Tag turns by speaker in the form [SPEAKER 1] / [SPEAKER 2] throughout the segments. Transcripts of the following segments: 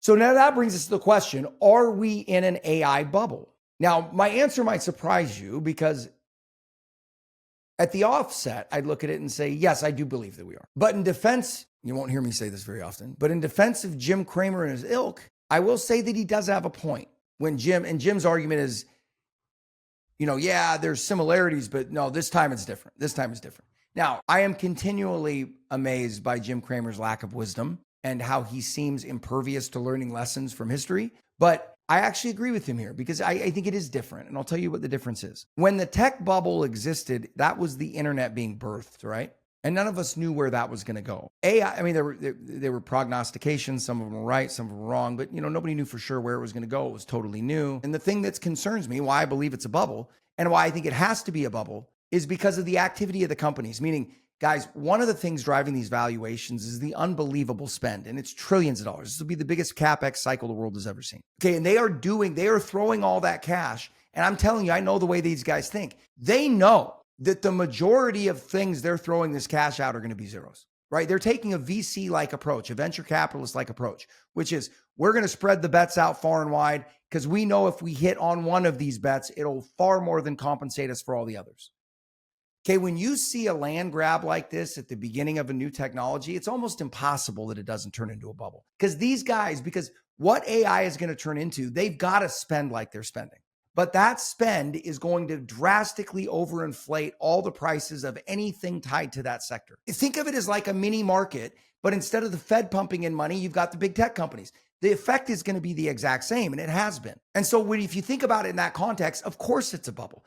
[SPEAKER 1] So now that brings us to the question, are we in an AI bubble? Now, my answer might surprise you because at the offset, I'd look at it and say, yes, I do believe that we are. But in defense, you won't hear me say this very often, but in defense of Jim Cramer and his ilk, I will say that he does have a point. When Jim's argument is, yeah, there's similarities, but no, this time it's different. This time it's different. Now, I am continually amazed by Jim Cramer's lack of wisdom and how he seems impervious to learning lessons from history. But I actually agree with him here because I think it is different. And I'll tell you what the difference is. When the tech bubble existed, that was the internet being birthed, right? And none of us knew where that was going to go. AI, I mean, there were prognostications. Some of them were right, some of them were wrong, but nobody knew for sure where it was going to go. It was totally new. And the thing that concerns me, why I believe it's a bubble and why I think it has to be a bubble, is because of the activity of the companies. Meaning, guys, one of the things driving these valuations is the unbelievable spend, and it's trillions of dollars. This will be the biggest CapEx cycle the world has ever seen. Okay, and they are throwing all that cash. And I'm telling you, I know the way these guys think. They know that the majority of things they're throwing this cash out are going to be zeros, right? They're taking a VC-like approach, a venture capitalist-like approach, which is we're going to spread the bets out far and wide because we know if we hit on one of these bets, it'll far more than compensate us for all the others. Okay, when you see a land grab like this at the beginning of a new technology, it's almost impossible that it doesn't turn into a bubble. Because what AI is going to turn into, they've got to spend like they're spending. But that spend is going to drastically overinflate all the prices of anything tied to that sector. Think of it as like a mini market, but instead of the Fed pumping in money, you've got the big tech companies. The effect is going to be the exact same, and it has been. And so if you think about it in that context, of course it's a bubble.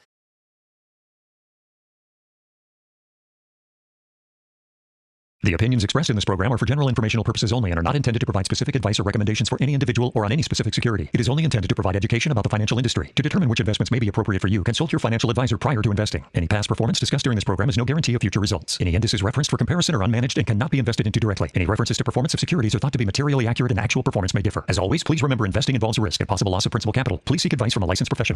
[SPEAKER 2] The opinions expressed in this program are for general informational purposes only and are not intended to provide specific advice or recommendations for any individual or on any specific security. It is only intended to provide education about the financial industry. To determine which investments may be appropriate for you, consult your financial advisor prior to investing. Any past performance discussed during this program is no guarantee of future results. Any indices referenced for comparison are unmanaged and cannot be invested into directly. Any references to performance of securities are thought to be materially accurate and actual performance may differ. As always, please remember investing involves risk and possible loss of principal capital. Please seek advice from a licensed professional.